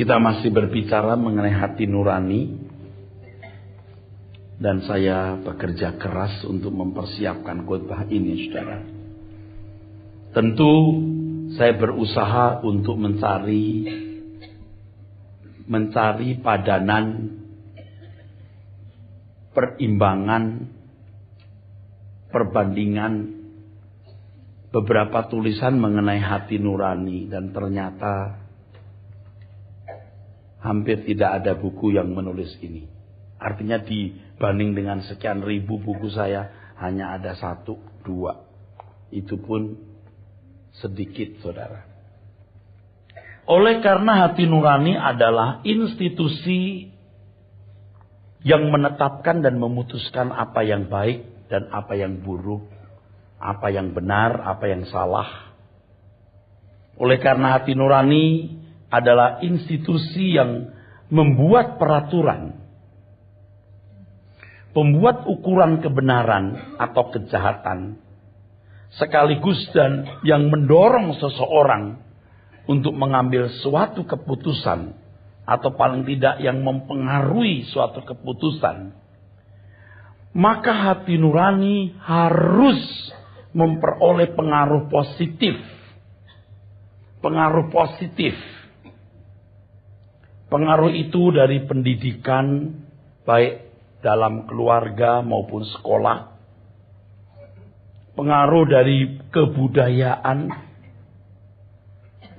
Kita masih berbicara mengenai hati nurani, dan saya bekerja keras untuk mempersiapkan khotbah ini, saudara. Tentu saya berusaha untuk mencari padanan, perimbangan, perbandingan beberapa tulisan mengenai hati nurani, dan ternyata hampir tidak ada buku yang menulis ini. Artinya dibanding dengan sekian ribu buku saya, hanya ada 1, 2. Itu pun sedikit, saudara. Oleh karena hati nurani adalah institusi yang menetapkan dan memutuskan apa yang baik dan apa yang buruk, apa yang benar, apa yang salah. Oleh karena hati nurani adalah institusi yang membuat peraturan, membuat ukuran kebenaran atau kejahatan, sekaligus dan yang mendorong seseorang untuk mengambil suatu keputusan, atau paling tidak yang mempengaruhi suatu keputusan. Maka hati nurani harus memperoleh pengaruh positif. Pengaruh positif. Pengaruh itu dari pendidikan, baik dalam keluarga maupun sekolah. Pengaruh dari kebudayaan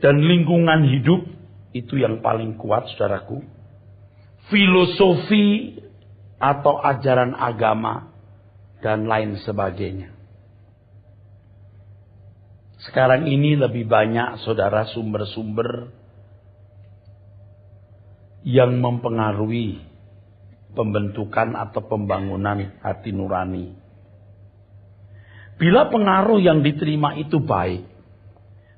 dan lingkungan hidup, itu yang paling kuat, saudaraku. Filosofi atau ajaran agama dan lain sebagainya. Sekarang ini lebih banyak, saudara, sumber-sumber yang mempengaruhi pembentukan atau pembangunan hati nurani. Bila pengaruh yang diterima itu baik,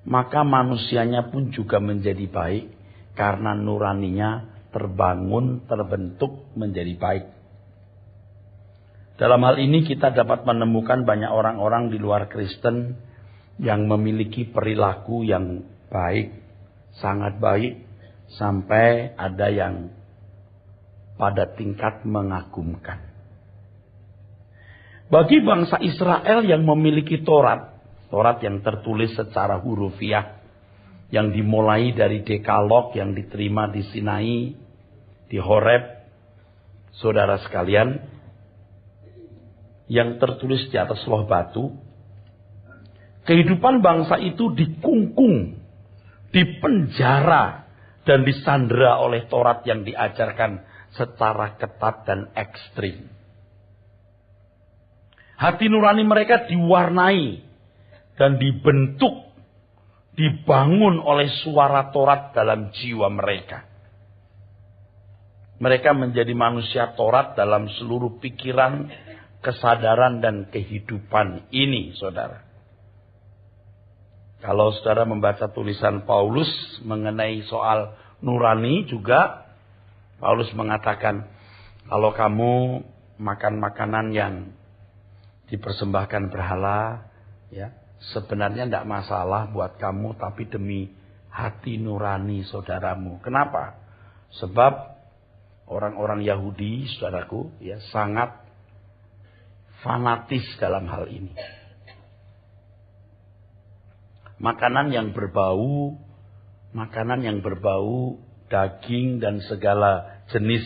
maka manusianya pun juga menjadi baik karena nuraninya terbangun, terbentuk menjadi baik. Dalam hal ini kita dapat menemukan banyak orang-orang di luar Kristen yang memiliki perilaku yang baik, sangat baik, sampai ada yang pada tingkat mengagumkan. Bagi bangsa Israel yang memiliki Taurat yang tertulis secara hurufiah, yang dimulai dari Dekalog yang diterima di Sinai, di Horeb, saudara sekalian, yang tertulis di atas loh batu, kehidupan bangsa itu dikungkung, dipenjara, dan disandera oleh Taurat yang diajarkan secara ketat dan ekstrim. Hati nurani mereka diwarnai dan dibentuk, dibangun oleh suara Taurat dalam jiwa mereka. Mereka menjadi manusia Taurat dalam seluruh pikiran, kesadaran, dan kehidupan ini, saudara. Kalau saudara membaca tulisan Paulus mengenai soal nurani juga, Paulus mengatakan, kalau kamu makan makanan yang dipersembahkan berhala, ya, sebenarnya tidak masalah buat kamu, tapi demi hati nurani saudaramu. Kenapa? Sebab orang-orang Yahudi, saudaraku, ya, sangat fanatis dalam hal ini. Makanan yang berbau daging dan segala jenis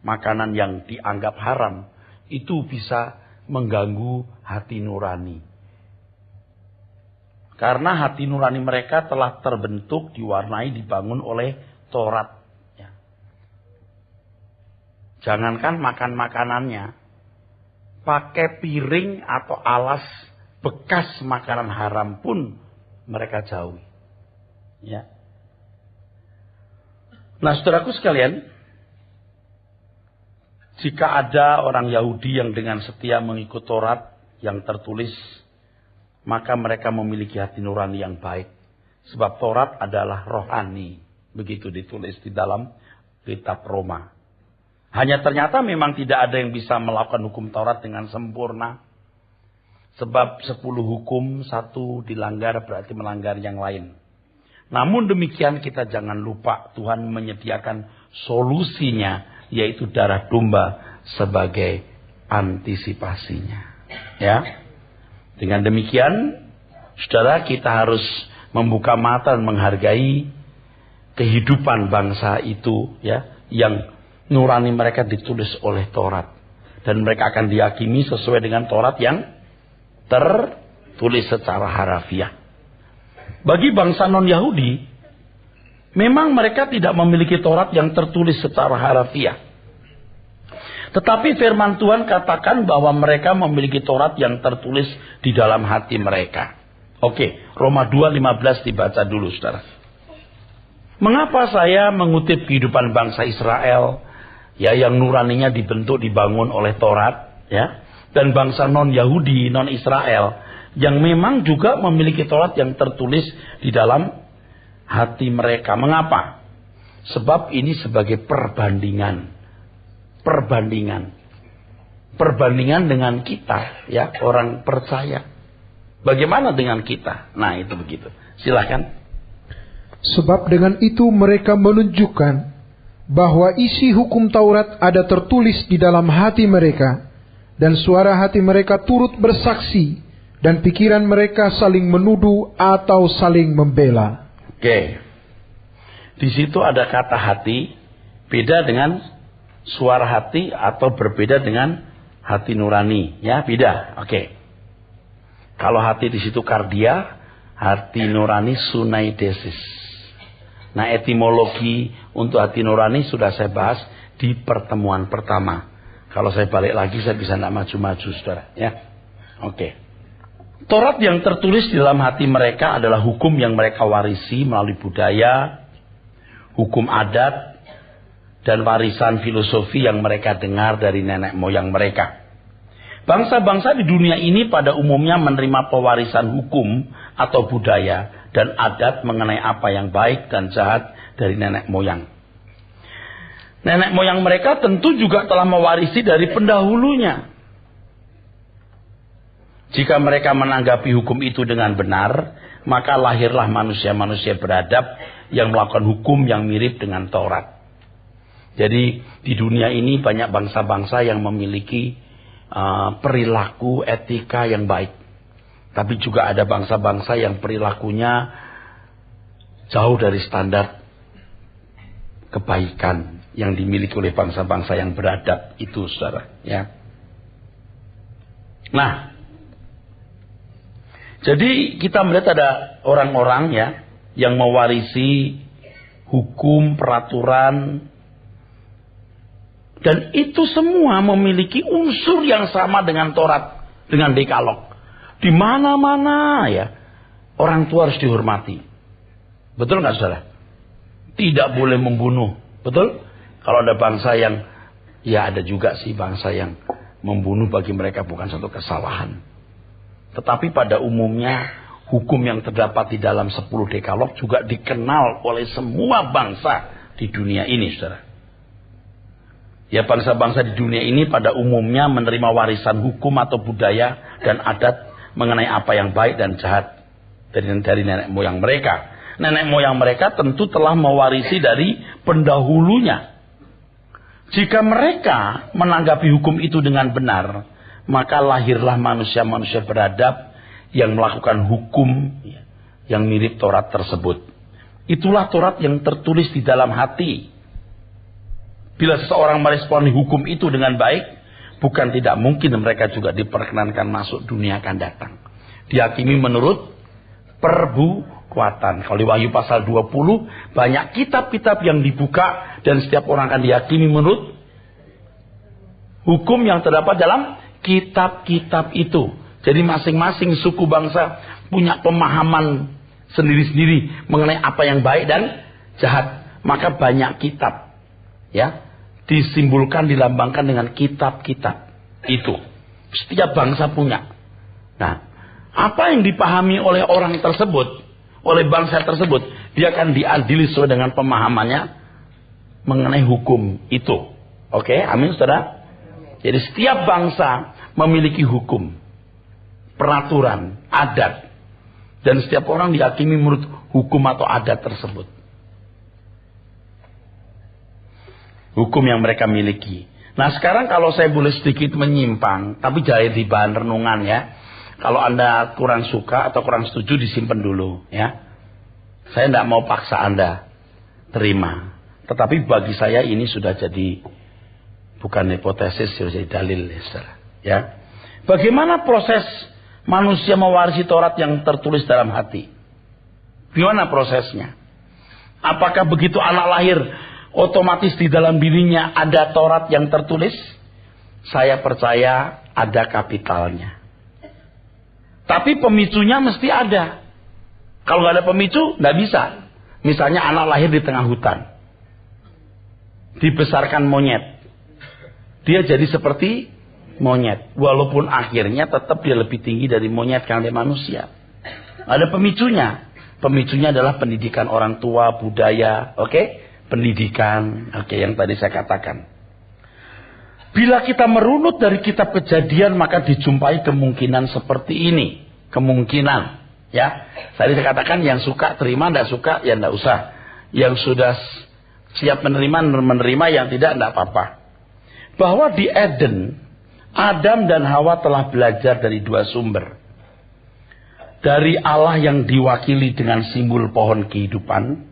makanan yang dianggap haram, itu bisa mengganggu hati nurani. Karena hati nurani mereka telah terbentuk, diwarnai, dibangun oleh Taurat. Ya. Jangankan makan makanannya, pakai piring atau alas bekas makanan haram pun mereka jauhi. Ya. Nah, saudaraku sekalian, jika ada orang Yahudi yang dengan setia mengikut Taurat yang tertulis, maka mereka memiliki hati nurani yang baik. Sebab Taurat adalah rohani. Begitu ditulis di dalam kitab Roma. Hanya ternyata memang tidak ada yang bisa melakukan hukum Taurat dengan sempurna. Sebab 10 hukum, 1 dilanggar berarti melanggar yang lain. Namun demikian kita jangan lupa Tuhan menyediakan solusinya, yaitu darah domba sebagai antisipasinya. Ya. Dengan demikian, saudara, kita harus membuka mata dan menghargai kehidupan bangsa itu, ya, yang nurani mereka ditulis oleh Taurat, dan mereka akan diyakini sesuai dengan Taurat yang tertulis secara harafiah. Bagi bangsa non-Yahudi, memang mereka tidak memiliki Taurat yang tertulis secara harafiah. Tetapi firman Tuhan katakan bahwa mereka memiliki Taurat yang tertulis di dalam hati mereka. Oke, Roma 2:15 dibaca dulu, saudara. Mengapa saya mengutip kehidupan bangsa Israel, ya, yang nuraninya dibangun oleh Taurat, ya, dan bangsa non-Yahudi, non-Israel, yang memang juga memiliki Taurat yang tertulis di dalam hati mereka. Mengapa? Sebab ini sebagai perbandingan dengan kita, ya, orang percaya. Bagaimana dengan kita? Nah, itu begitu. Silakan. Sebab dengan itu mereka menunjukkan bahwa isi hukum Taurat ada tertulis di dalam hati mereka, dan suara hati mereka turut bersaksi, dan pikiran mereka saling menuduh atau saling membela. Oke. Di situ ada kata hati, beda dengan suara hati atau berbeda dengan hati nurani, ya, beda. Oke. Kalau hati di situ kardia, hati nurani sunaidesis. Nah, etimologi untuk hati nurani sudah saya bahas di pertemuan pertama. Kalau saya balik lagi saya bisa tidak maju-maju, saudara, ya. Oke. Taurat yang tertulis di dalam hati mereka adalah hukum yang mereka warisi melalui budaya, hukum adat, dan warisan filosofi yang mereka dengar dari nenek moyang mereka. Bangsa-bangsa di dunia ini pada umumnya menerima pewarisan hukum atau budaya dan adat mengenai apa yang baik dan jahat dari nenek moyang. Nenek moyang mereka tentu juga telah mewarisi dari pendahulunya. Jika mereka menanggapi hukum itu dengan benar, maka lahirlah manusia-manusia beradab yang melakukan hukum yang mirip dengan Taurat. Jadi di dunia ini banyak bangsa-bangsa yang memiliki perilaku etika yang baik. Tapi juga ada bangsa-bangsa yang perilakunya jauh dari standar kebaikan yang dimiliki oleh bangsa-bangsa yang beradab itu, saudara, ya. Nah, jadi kita melihat ada orang-orang, ya, yang mewarisi hukum, peraturan, dan itu semua memiliki unsur yang sama dengan Taurat, dengan Dekalog. Di mana-mana, ya, orang tua harus dihormati. Betul nggak, saudara? Tidak boleh membunuh. Betul? Kalau ada bangsa yang, ya ada juga sih bangsa yang membunuh bagi mereka bukan satu kesalahan. Tetapi pada umumnya hukum yang terdapat di dalam 10 Dekalog juga dikenal oleh semua bangsa di dunia ini, saudara. Ya, bangsa-bangsa di dunia ini pada umumnya menerima warisan hukum atau budaya dan adat mengenai apa yang baik dan jahat dari nenek moyang mereka. Nenek moyang mereka tentu telah mewarisi dari pendahulunya. Jika mereka menanggapi hukum itu dengan benar, maka lahirlah manusia-manusia beradab yang melakukan hukum yang mirip Taurat tersebut. Itulah Taurat yang tertulis di dalam hati. Bila seseorang meresponi hukum itu dengan baik, bukan tidak mungkin mereka juga diperkenankan masuk dunia akan datang. Dihakimi menurut perbuatan. Kalau di Wahyu pasal 20, banyak kitab-kitab yang dibuka dan setiap orang akan dihakimi menurut hukum yang terdapat dalam kitab-kitab itu. Jadi masing-masing suku bangsa punya pemahaman sendiri-sendiri mengenai apa yang baik dan jahat. Maka banyak kitab, ya, disimbolkan, dilambangkan dengan kitab-kitab itu. Setiap bangsa punya. Nah, apa yang dipahami oleh orang tersebut, oleh bangsa tersebut, dia akan diadili sesuai dengan pemahamannya mengenai hukum itu. Oke, amin, saudara? Jadi setiap bangsa memiliki hukum, peraturan, adat Dan setiap orang dihakimi menurut hukum atau adat tersebut. Hukum yang mereka miliki. Nah sekarang kalau saya boleh sedikit menyimpang, tapi jangan di bahan renungan ya. Kalau Anda kurang suka atau kurang setuju disimpan dulu ya. Saya tidak mau paksa Anda terima. Tetapi bagi saya ini sudah jadi bukan hipotesis, sudah jadi dalil ya. Bagaimana proses manusia mewarisi Taurat yang tertulis dalam hati? Gimana prosesnya? Apakah begitu anak lahir otomatis di dalam dirinya ada Taurat yang tertulis? Saya percaya ada kapitalnya. Tapi pemicunya mesti ada. Kalau nggak ada pemicu, nggak bisa. Misalnya anak lahir di tengah hutan, dibesarkan monyet, dia jadi seperti monyet. Walaupun akhirnya tetap dia lebih tinggi dari monyet karena dia manusia. Ada pemicunya. Pemicunya adalah pendidikan orang tua, budaya, pendidikan, yang tadi saya katakan. Bila kita merunut dari kitab Kejadian, maka dijumpai kemungkinan seperti ini. Kemungkinan, ya. Tadi saya katakan yang suka terima, tidak suka ya tidak usah. Yang sudah siap menerima, yang tidak apa-apa. Bahwa di Eden, Adam dan Hawa telah belajar dari dua sumber. Dari Allah yang diwakili dengan simbol pohon kehidupan,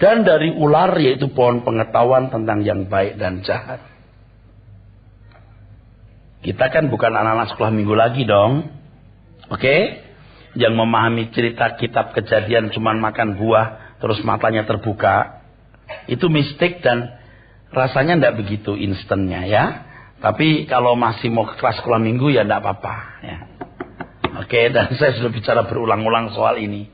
dan dari ular yaitu pohon pengetahuan tentang yang baik dan jahat. Kita kan bukan anak-anak sekolah minggu lagi dong. Yang memahami cerita kitab Kejadian cuman makan buah terus matanya terbuka. Itu mistik dan rasanya tidak begitu instannya ya. Tapi kalau masih mau ke kelas sekolah minggu ya tidak apa-apa ya. Dan saya sudah bicara berulang-ulang soal ini.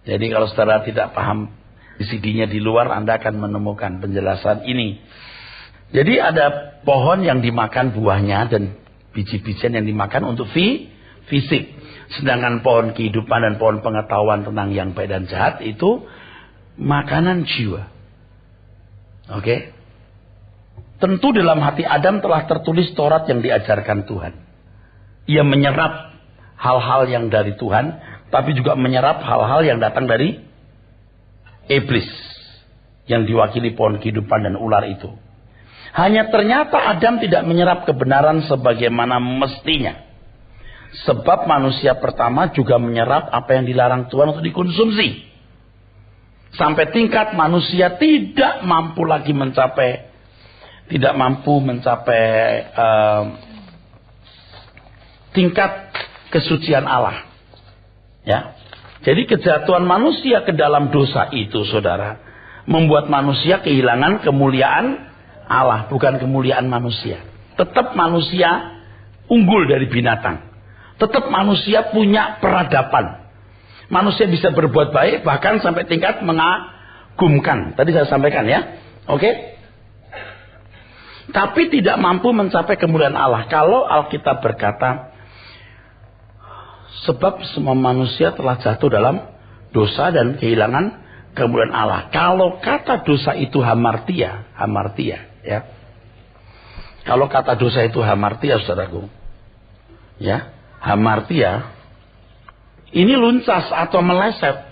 Jadi kalau saudara tidak paham CD-nya di luar, Anda akan menemukan penjelasan ini. Jadi ada pohon yang dimakan buahnya dan biji-bijian yang dimakan untuk fisik. Sedangkan pohon kehidupan dan pohon pengetahuan tentang yang baik dan jahat itu makanan jiwa. Tentu dalam hati Adam telah tertulis Taurat yang diajarkan Tuhan. Ia menyerap hal-hal yang dari Tuhan, tapi juga menyerap hal-hal yang datang dari iblis, yang diwakili pohon kehidupan dan ular itu. Hanya ternyata Adam tidak menyerap kebenaran sebagaimana mestinya. Sebab manusia pertama juga menyerap apa yang dilarang Tuhan untuk dikonsumsi. Sampai tingkat manusia tidak mampu lagi mencapai tingkat kesucian Allah. Ya. Jadi kejatuhan manusia ke dalam dosa itu, saudara, membuat manusia kehilangan kemuliaan Allah, bukan kemuliaan manusia. Tetap manusia unggul dari binatang. Tetap manusia punya peradaban. Manusia bisa berbuat baik bahkan sampai tingkat mengagumkan. Tadi saya sampaikan ya. Tapi tidak mampu mencapai kemuliaan Allah. Kalau Alkitab berkata, sebab semua manusia telah jatuh dalam dosa dan kehilangan kemuliaan Allah. Kalau kata dosa itu hamartia ya. Kalau kata dosa itu hamartia, saudaraku. Ya, hamartia ini luncas atau meleset.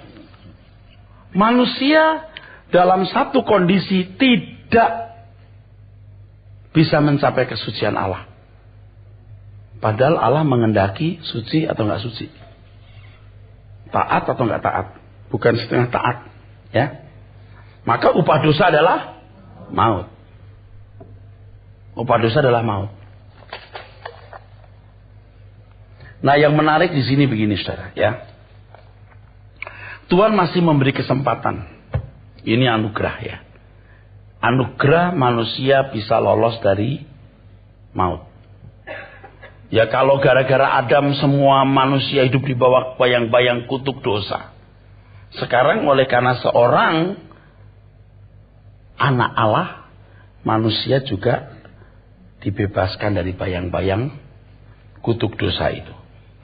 Manusia dalam satu kondisi tidak bisa mencapai kesucian Allah. Padahal Allah mengendaki suci atau enggak suci. Taat atau enggak taat. Bukan setengah taat. Ya. Maka upah dosa adalah maut. Upah dosa adalah maut. Nah yang menarik di sini begini saudara ya. Tuhan masih memberi kesempatan. Ini anugerah ya. Anugerah manusia bisa lolos dari maut. Ya kalau gara-gara Adam semua manusia hidup di bawah bayang-bayang kutuk dosa. Sekarang oleh karena seorang anak Allah, manusia juga dibebaskan dari bayang-bayang kutuk dosa itu.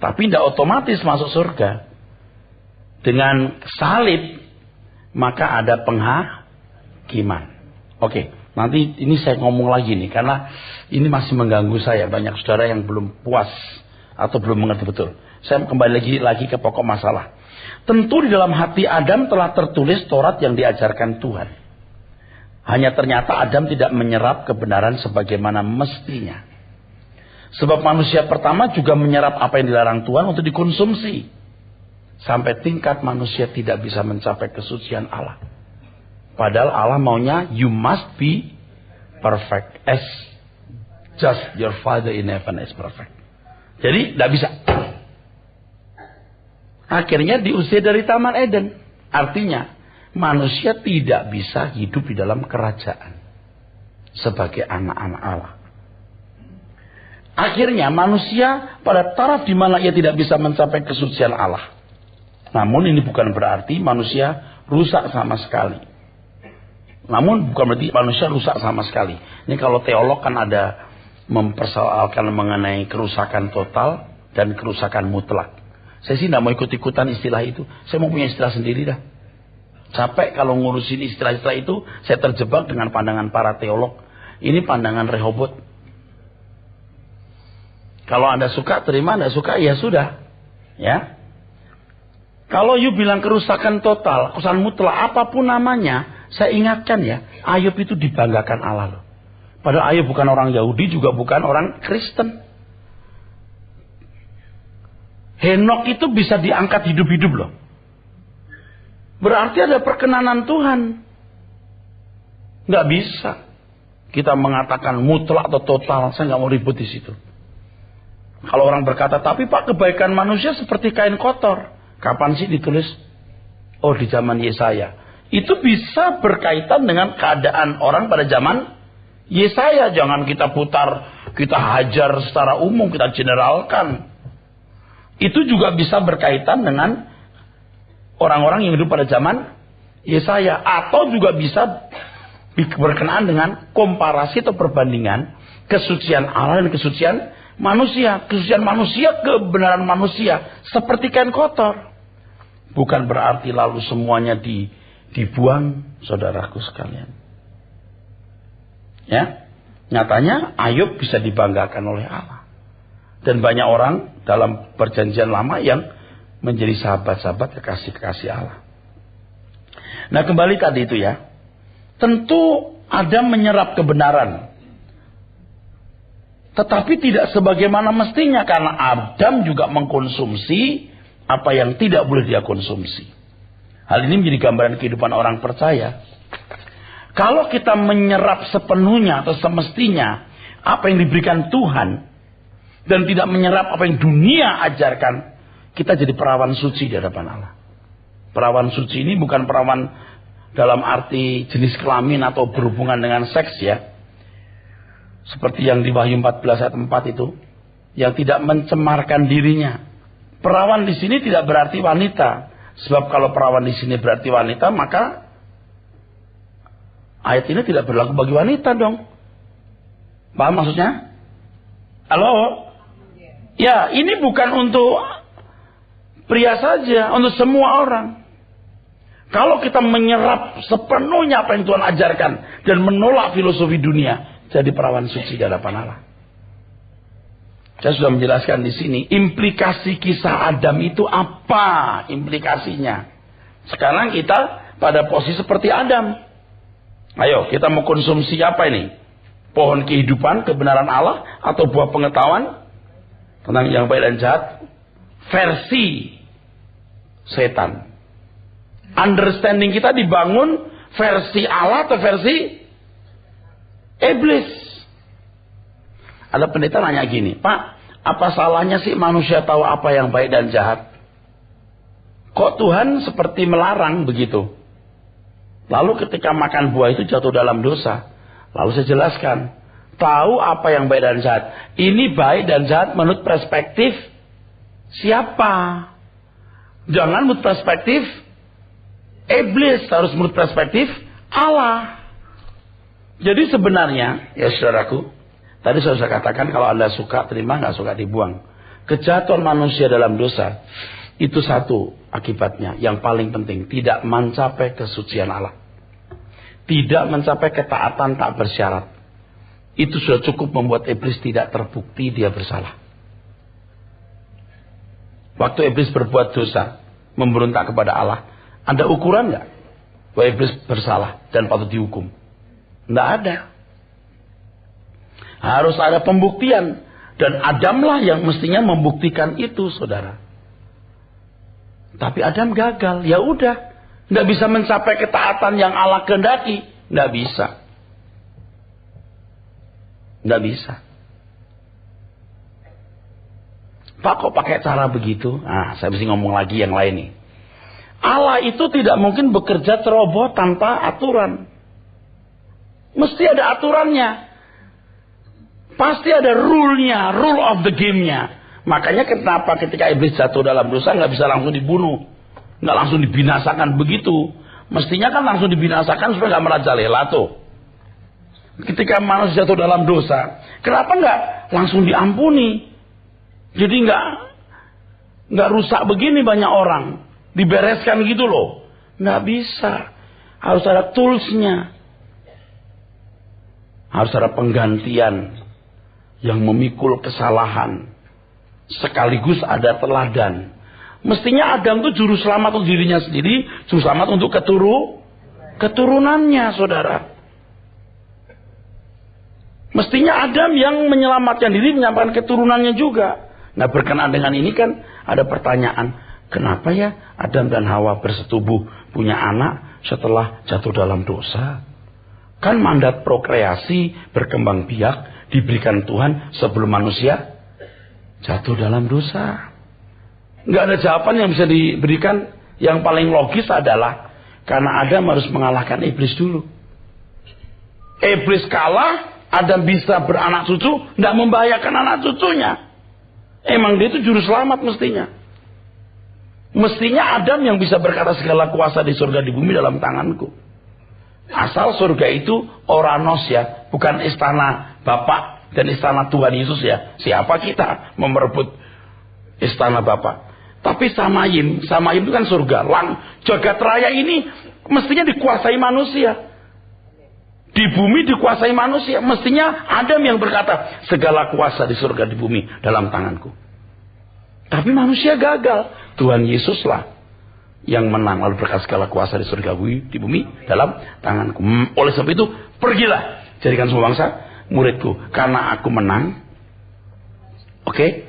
Tapi tidak otomatis masuk surga. Dengan salib, maka ada penghakiman. Nanti ini saya ngomong lagi nih, karena ini masih mengganggu saya. Banyak saudara yang belum puas atau belum mengerti betul. Saya kembali lagi ke pokok masalah. Tentu di dalam hati Adam telah tertulis Taurat yang diajarkan Tuhan. Hanya ternyata Adam tidak menyerap kebenaran sebagaimana mestinya. Sebab manusia pertama juga menyerap apa yang dilarang Tuhan untuk dikonsumsi. Sampai tingkat manusia tidak bisa mencapai kesucian Allah. Padahal Allah maunya you must be perfect as just your Father in heaven is perfect. Jadi tidak bisa. Akhirnya diusir dari Taman Eden. Artinya manusia tidak bisa hidup di dalam kerajaan sebagai anak-anak Allah. Akhirnya manusia pada taraf di mana ia tidak bisa mencapai kesucian Allah. Namun ini bukan berarti manusia rusak sama sekali. Ini kalau teolog kan ada mempersoalkan mengenai kerusakan total dan kerusakan mutlak. Saya sih tidak mau ikut-ikutan istilah itu. Saya mau punya istilah sendiri dah. Capek kalau ngurusin istilah-istilah itu. Saya terjebak dengan pandangan para teolog. Ini pandangan Rehobot. Kalau Anda suka terima, Anda suka ya sudah. Ya. Kalau you bilang kerusakan total, kerusakan mutlak, apapun namanya, saya ingatkan ya, Ayub itu dibanggakan Allah loh. Padahal Ayub bukan orang Yahudi, juga bukan orang Kristen. Henok itu bisa diangkat hidup-hidup loh. Berarti ada perkenanan Tuhan. Nggak bisa kita mengatakan mutlak atau total. Saya nggak mau ribut di situ. Kalau orang berkata, tapi Pak, kebaikan manusia seperti kain kotor. Kapan sih ditulis? Oh, di zaman Yesaya. Itu bisa berkaitan dengan keadaan orang pada zaman Yesaya. Jangan kita putar, kita hajar secara umum, kita generalkan. Itu juga bisa berkaitan dengan orang-orang yang hidup pada zaman Yesaya. Atau juga bisa berkenaan dengan komparasi atau perbandingan kesucian Allah dan kesucian manusia. Kesucian manusia, kebenaran manusia seperti kain kotor. Bukan berarti lalu semuanya dibuang, saudaraku sekalian. Ya, nyatanya Ayub bisa dibanggakan oleh Allah. Dan banyak orang dalam perjanjian lama yang menjadi sahabat-sahabat kekasih-kekasih Allah. Nah, kembali tadi itu ya. Tentu Adam menyerap kebenaran. Tetapi tidak sebagaimana mestinya, karena Adam juga mengkonsumsi apa yang tidak boleh dia konsumsi. Hal ini menjadi gambaran kehidupan orang percaya. Kalau kita menyerap sepenuhnya atau semestinya apa yang diberikan Tuhan dan tidak menyerap apa yang dunia ajarkan, kita jadi perawan suci di hadapan Allah. Perawan suci ini bukan perawan dalam arti jenis kelamin atau berhubungan dengan seks ya. Seperti yang di Wahyu 14 ayat 4 itu, yang tidak mencemarkan dirinya. Perawan di sini tidak berarti wanita. Sebab kalau perawan di sini berarti wanita, maka ayat ini tidak berlaku bagi wanita dong. Paham maksudnya? Halo? Ya, ini bukan untuk pria saja, untuk semua orang. Kalau kita menyerap sepenuhnya apa yang Tuhan ajarkan dan menolak filosofi dunia, jadi perawan suci di hadapan Allah. Saya sudah menjelaskan di sini implikasi kisah Adam itu apa implikasinya. Sekarang kita pada posisi seperti Adam. Ayo, kita mau konsumsi apa ini? Pohon kehidupan, kebenaran Allah, atau buah pengetahuan tentang yang baik dan jahat versi setan. Understanding kita dibangun versi Allah atau versi iblis. Ada pendeta nanya gini, Pak, apa salahnya sih manusia tahu apa yang baik dan jahat? Kok Tuhan seperti melarang begitu? Lalu ketika makan buah itu jatuh dalam dosa. Lalu saya jelaskan, tahu apa yang baik dan jahat. Ini baik dan jahat menurut perspektif siapa? Jangan menurut perspektif iblis, harus menurut perspektif Allah. Jadi sebenarnya, ya saudaraku, tadi saya katakan kalau Anda suka terima, nggak suka dibuang. Kejatuhan manusia dalam dosa itu satu akibatnya, yang paling penting, tidak mencapai kesucian Allah, tidak mencapai ketaatan tak bersyarat. Itu sudah cukup membuat iblis tidak terbukti dia bersalah. Waktu iblis berbuat dosa, memberontak kepada Allah? Ada ukuran nggak bahwa iblis bersalah dan patut dihukum? Nggak ada. Harus ada pembuktian, dan Adamlah yang mestinya membuktikan itu, saudara. Tapi Adam gagal. Ya udah, nggak bisa mencapai ketaatan yang Allah kehendaki. Nggak bisa. Nggak bisa. Pak, kok pakai cara begitu? Nah, saya mesti ngomong lagi yang lain nih. Allah itu tidak mungkin bekerja ceroboh tanpa aturan. Mesti ada aturannya. Pasti ada rule-nya, rule of the game-nya. Makanya kenapa ketika iblis jatuh dalam dosa nggak bisa langsung dibunuh, nggak langsung dibinasakan begitu. Mestinya kan langsung dibinasakan supaya nggak merajalela tuh. Ketika manusia jatuh dalam dosa, kenapa nggak langsung diampuni? Jadi nggak rusak begini banyak orang, dibereskan gitu loh. Nggak bisa, harus ada toolsnya, harus ada penggantian yang memikul kesalahan, sekaligus ada teladan. Mestinya Adam itu juru selamat untuk dirinya sendiri, juru selamat untuk keturunannya, saudara. Mestinya Adam yang menyelamatkan diri, menyampaikan keturunannya juga. Nah, berkenaan dengan ini kan ada pertanyaan, kenapa ya Adam dan Hawa bersetubuh punya anak setelah jatuh dalam dosa? Kan mandat prokreasi, berkembang biak diberikan Tuhan sebelum manusia jatuh dalam dosa. Nggak ada jawaban yang bisa diberikan. Yang paling logis adalah karena Adam harus mengalahkan iblis dulu. Iblis kalah, Adam bisa beranak cucu, nggak membahayakan anak cucunya. Emang dia itu juru selamat mestinya. Mestinya Adam yang bisa berkata segala kuasa di surga di bumi dalam tanganku. Asal surga itu oranos ya, bukan istana Bapa dan istana Tuhan Yesus ya. Siapa kita memerebut istana Bapa? Tapi Samayim itu kan surga. Jagat raya ini mestinya dikuasai manusia. Di bumi dikuasai manusia. Mestinya Adam yang berkata, segala kuasa di surga di bumi dalam tanganku. Tapi manusia gagal. Tuhan Yesuslah yang menang, lalu berkata segala kuasa di surga di bumi dalam tanganku. Oleh sebab itu, pergilah, jadikan semua bangsa muridku, karena aku menang. Oke?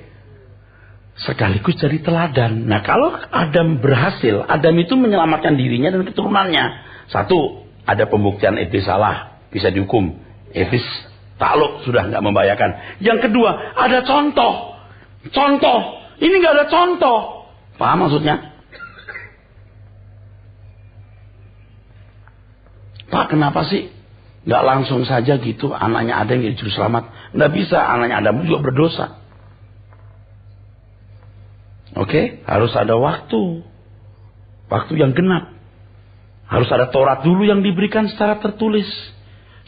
Sekaligus jadi teladan. Nah, kalau Adam berhasil, Adam itu menyelamatkan dirinya dan keturunannya. Satu, ada pembuktian iblis salah, bisa dihukum. Iblis takluk, sudah nggak membahayakan. Yang kedua, ada contoh. Ini nggak ada contoh. Paham maksudnya? Pak, kenapa sih nggak langsung saja gitu anaknya Adam yang jadi juru selamat? Nggak bisa, anaknya Adam juga berdosa. Oke, harus ada waktu yang genap. Harus ada Taurat dulu yang diberikan secara tertulis,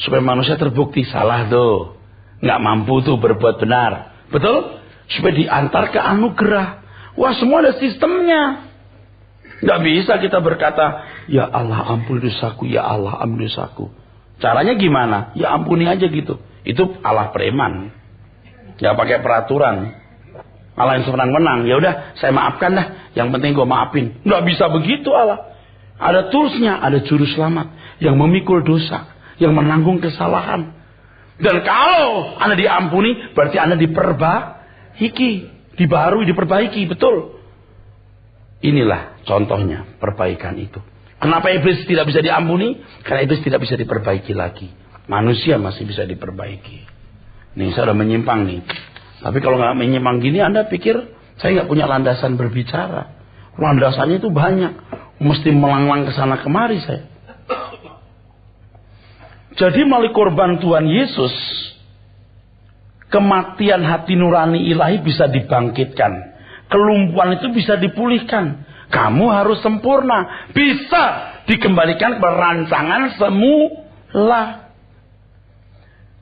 supaya manusia terbukti salah tuh, nggak mampu tuh berbuat benar, betul? Supaya diantar ke anugerah. Wah, semua ada sistemnya. Nggak bisa kita berkata, ya Allah ampuni dosaku, ya Allah ampuni dosaku. Caranya gimana? Ya ampuni aja gitu. Itu Allah preman. Nggak pakai peraturan. Allah yang senang-menang. Ya udah, saya maafkan dah. Yang penting gue maafin. Nggak bisa begitu Allah. Ada toolsnya, ada juru selamat yang memikul dosa, yang menanggung kesalahan. Dan kalau Anda diampuni, berarti Anda diperbaiki, diperbaiki, betul. Inilah contohnya perbaikan itu. Kenapa iblis tidak bisa diampuni? Karena iblis tidak bisa diperbaiki lagi. Manusia masih bisa diperbaiki. Nih, saya udah menyimpang nih. Tapi kalau nggak menyimpang gini, Anda pikir saya nggak punya landasan berbicara. Landasannya itu banyak. Mesti melanglang ke sana kemari saya. Jadi melalui korban Tuhan Yesus, kematian hati nurani ilahi bisa dibangkitkan. Kelumpuhan itu bisa dipulihkan. Kamu harus sempurna. Bisa dikembalikan ke rancangan semula.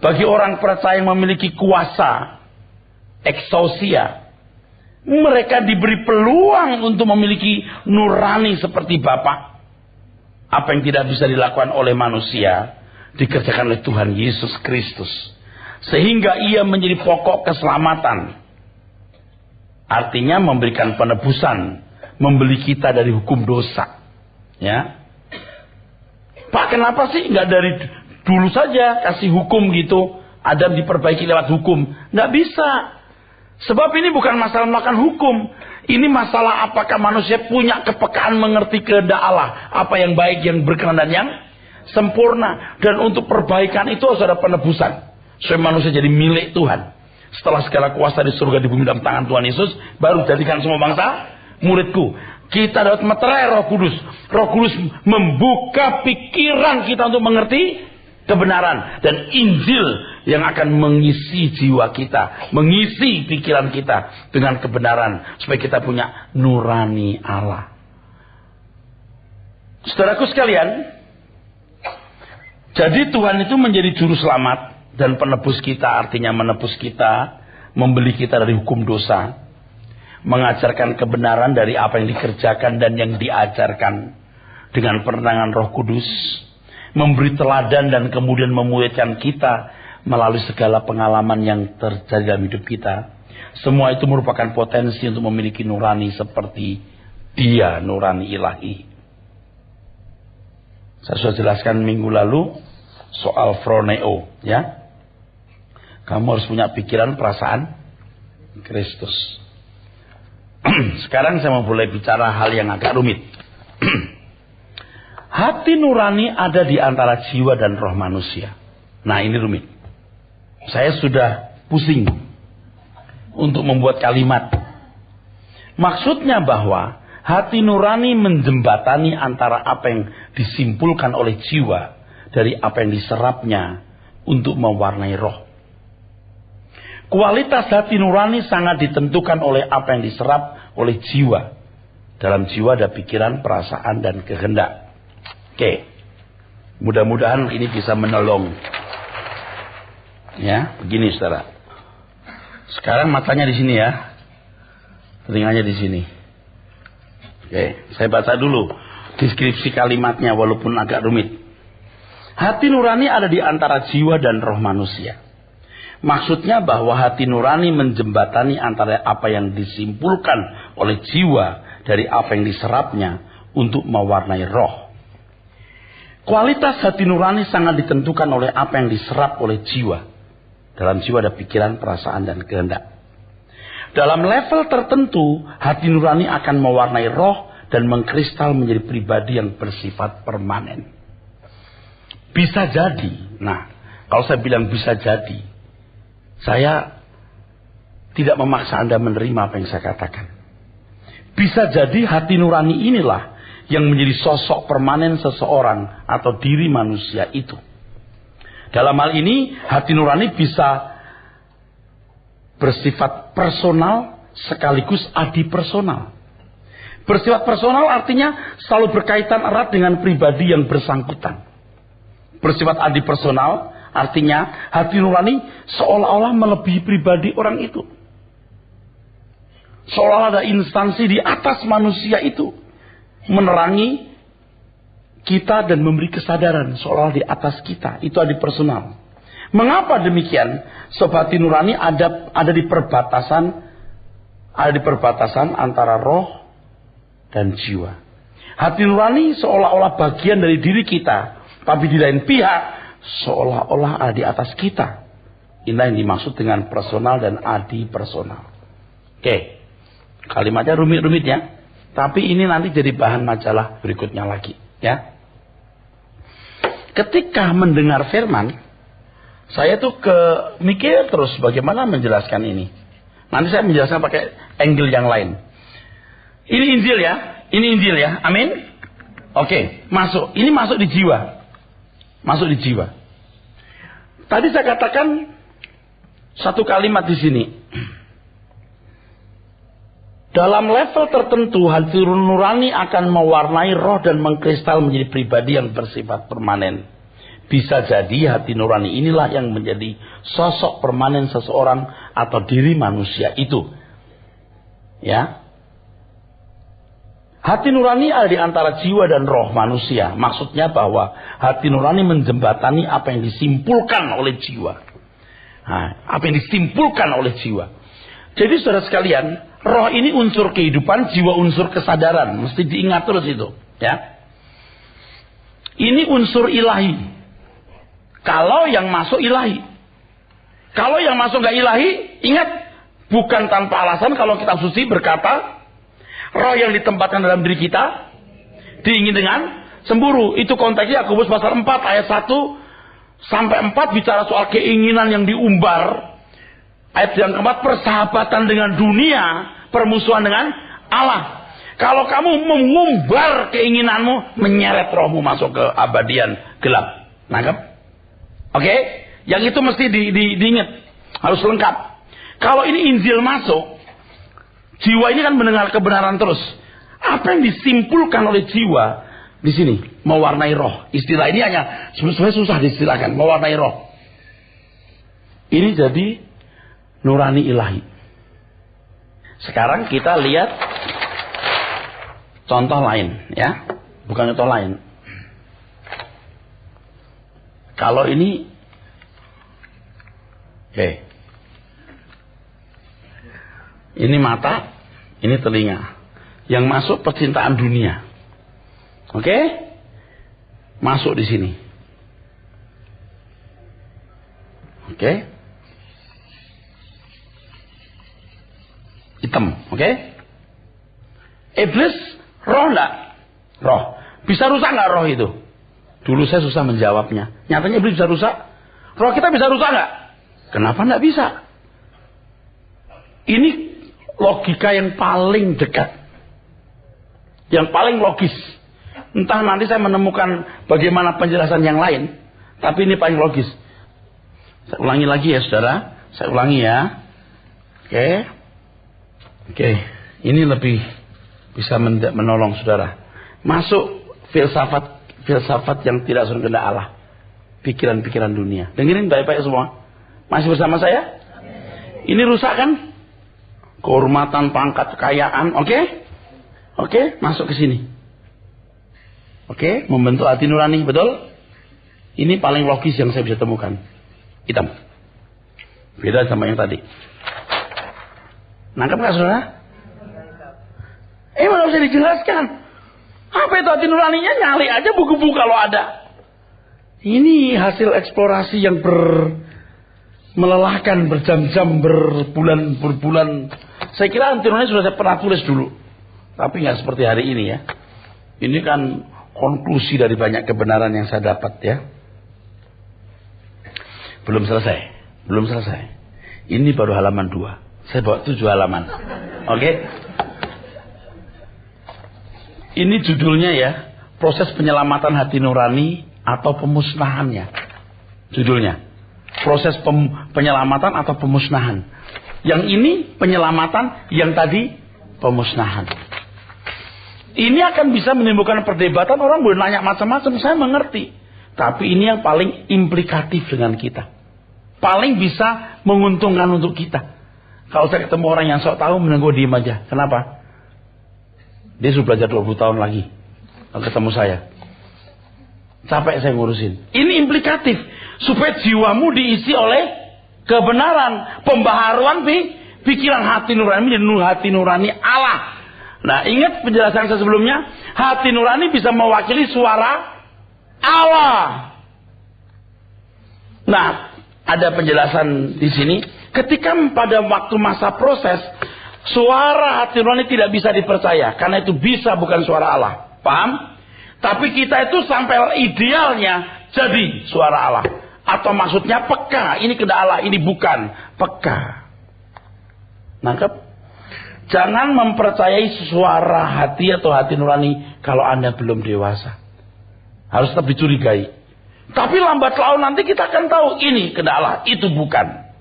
Bagi orang percaya yang memiliki kuasa exousia, mereka diberi peluang untuk memiliki nurani seperti Bapa. Apa yang tidak bisa dilakukan oleh manusia, dikerjakan oleh Tuhan Yesus Kristus. Sehingga ia menjadi pokok keselamatan. Artinya memberikan penebusan membeli kita dari hukum dosa. Ya, Pak, kenapa sih nggak dari dulu saja kasih hukum gitu? Adam diperbaiki lewat hukum. Nggak bisa. Sebab ini bukan masalah melakukan hukum. Ini masalah apakah manusia punya kepekaan mengerti kehendak Allah. Apa yang baik, yang berkenan, dan yang sempurna. Dan untuk perbaikan itu harus ada penebusan. Supaya manusia jadi milik Tuhan. Setelah segala kuasa di surga di bumi dalam tangan Tuhan Yesus, baru jadikan semua bangsa muridku. Kita dapat meterai Roh Kudus. Roh Kudus membuka pikiran kita untuk mengerti kebenaran. Dan Injil yang akan mengisi jiwa kita, mengisi pikiran kita dengan kebenaran. Supaya kita punya nurani Allah. Saudaraku sekalian, jadi Tuhan itu menjadi juru selamat dan penebus kita, artinya menebus kita, membeli kita dari hukum dosa, mengajarkan kebenaran dari apa yang dikerjakan dan yang diajarkan dengan penerangan Roh Kudus, memberi teladan dan kemudian memuliakan kita melalui segala pengalaman yang terjadi dalam hidup kita. Semua itu merupakan potensi untuk memiliki nurani seperti Dia, nurani ilahi. Saya sudah jelaskan minggu lalu soal phroneo, ya. Kamu harus punya pikiran, perasaan Kristus. Sekarang saya mau mulai bicara hal yang agak rumit. Hati nurani ada di antara jiwa dan roh manusia. Nah, ini rumit. Saya sudah pusing untuk membuat kalimat. Maksudnya bahwa hati nurani menjembatani antara apa yang disimpulkan oleh jiwa dari apa yang diserapnya untuk mewarnai roh. Kualitas hati nurani sangat ditentukan oleh apa yang diserap oleh jiwa. Dalam jiwa ada pikiran, perasaan, dan kehendak. Oke. Mudah-mudahan ini bisa menolong. Ya, begini saudara. Sekarang matanya di sini ya. Telinganya di sini. Oke, saya baca dulu deskripsi kalimatnya walaupun agak rumit. Hati nurani ada di antara jiwa dan roh manusia. Maksudnya bahwa hati nurani menjembatani antara apa yang disimpulkan oleh jiwa dari apa yang diserapnya untuk mewarnai roh. Kualitas hati nurani sangat ditentukan oleh apa yang diserap oleh jiwa. Dalam jiwa ada pikiran, perasaan, dan kehendak. Dalam level tertentu, hati nurani akan mewarnai roh dan mengkristal menjadi pribadi yang bersifat permanen. Bisa jadi, nah, kalau saya bilang bisa jadi, saya tidak memaksa Anda menerima apa yang saya katakan. Bisa jadi hati nurani inilah yang menjadi sosok permanen seseorang atau diri manusia itu. Dalam hal ini, hati nurani bisa bersifat personal sekaligus adipersonal. Bersifat personal artinya selalu berkaitan erat dengan pribadi yang bersangkutan. Bersifat adipersonal artinya hati nurani seolah-olah melebihi pribadi orang itu. Seolah ada instansi di atas manusia itu. Menerangi kita dan memberi kesadaran seolah di atas kita. Itu adipersonal. Mengapa demikian? Sebab hati nurani ada di perbatasan antara roh dan jiwa. Hati nurani seolah-olah bagian dari diri kita. Tapi di lain pihak seolah-olah ada di atas kita. Inilah yang dimaksud dengan personal dan adipersonal. Oke. Kalimatnya rumit-rumit ya. Tapi ini nanti jadi bahan majalah berikutnya lagi. Ya. Ketika mendengar firman, saya tuh mikir terus bagaimana menjelaskan ini. Nanti saya menjelaskan pakai angle yang lain. Ini Injil ya. Ini Injil ya. Amin. Oke. Masuk. Ini masuk di jiwa. Masuk di jiwa. Tadi saya katakan satu kalimat di sini. Dalam level tertentu, hati nurani akan mewarnai roh dan mengkristal menjadi pribadi yang bersifat permanen. Bisa jadi hati nurani inilah yang menjadi sosok permanen seseorang atau diri manusia itu. Ya. Hati nurani ada di antara jiwa dan roh manusia. Maksudnya bahwa hati nurani menjembatani apa yang disimpulkan oleh jiwa. Nah, apa yang disimpulkan oleh jiwa. Jadi saudara sekalian, roh ini unsur kehidupan, jiwa unsur kesadaran. Mesti diingat terus itu. Ya. Ini unsur ilahi. Kalau yang masuk ilahi. Kalau yang masuk nggak ilahi, ingat, bukan tanpa alasan kalau kitab suci berkata, roh yang ditempatkan dalam diri kita diingin dengan cemburu. Itu konteksnya Yakobus pasal 4 ayat 1 sampai 4 bicara soal keinginan yang diumbar. Ayat yang keempat, persahabatan dengan dunia, permusuhan dengan Allah. Kalau kamu mengumbar keinginanmu, menyeret rohmu masuk ke abadian gelap. Nangkep? Oke? Yang itu mesti diingat. Harus lengkap. Kalau ini Injil masuk, jiwa ini kan mendengar kebenaran terus. Apa yang disimpulkan oleh jiwa di sini? Mewarnai roh. Istilah ini hanya sebenarnya susah distilahkan. Mewarnai roh. Ini jadi nurani ilahi. Sekarang kita lihat contoh lain, ya. Bukan contoh lain. Kalau ini, oke. Ini mata, ini telinga. Yang masuk percintaan dunia. Oke? Masuk di sini. Oke? Hitam, oke? Iblis, roh enggak? Roh. Bisa rusak enggak roh itu? Dulu saya susah menjawabnya. Nyatanya iblis bisa rusak? Roh kita bisa rusak enggak? Kenapa enggak bisa? Ini logika yang paling dekat. Yang paling logis. Entah nanti saya menemukan bagaimana penjelasan yang lain. Tapi ini paling logis. Saya ulangi lagi ya saudara. Saya ulangi ya. Oke. Oke. Ini lebih bisa menolong saudara. Masuk filsafat yang tidak sering kehendak Allah. Pikiran-pikiran dunia. Dengerin baik-baik semua. Masih bersama saya? Ini rusak kan? Kehormatan, pangkat, kekayaan. Oke? Oke, masuk ke sini. Oke, membentuk hati nurani, betul? Ini paling logis yang saya bisa temukan. Hitam. Beda sama yang tadi. Nangkep nggak saudara? Mana bisa dijelaskan? Apa itu hati nuraninya? Nyali aja buku-buku kalau ada. Ini hasil eksplorasi yang melelahkan, berjam-jam, berbulan. Saya kira hati nurani sudah saya pernah tulis dulu. Tapi nggak seperti hari ini ya. Ini kan konklusi dari banyak kebenaran yang saya dapat ya. Belum selesai. Ini baru halaman 2. Saya bawa 7 halaman. Oke? Ini judulnya ya, proses penyelamatan hati nurani atau pemusnahannya. Judulnya. Proses penyelamatan atau pemusnahan. Yang ini penyelamatan, yang tadi pemusnahan. Ini akan bisa menimbulkan perdebatan, orang boleh nanya macam-macam, saya mengerti. Tapi ini yang paling implikatif dengan kita. Paling bisa menguntungkan untuk kita. Kalau saya ketemu orang yang sok tahu, mending gue diem aja. Kenapa? Dia sudah belajar 20 tahun lagi. Kalau ketemu saya. Capek saya ngurusin. Ini implikatif. Supaya jiwamu diisi oleh kebenaran. Pembaharuan pikiran hati nurani menjadi hati nurani Allah. Nah, ingat penjelasan saya sebelumnya, hati nurani bisa mewakili suara Allah. Nah, ada penjelasan di sini. Ketika pada waktu masa proses, suara hati nurani tidak bisa dipercaya, karena itu bisa bukan suara Allah. Paham? Tapi kita itu sampai idealnya jadi suara Allah. Atau maksudnya peka, ini kehendak Allah, ini bukan peka. Nangkep? Jangan mempercayai suara hati atau hati nurani kalau Anda belum dewasa. Harus tetap dicurigai. Tapi lambat laun nanti kita akan tahu ini kehendak Allah, itu bukan.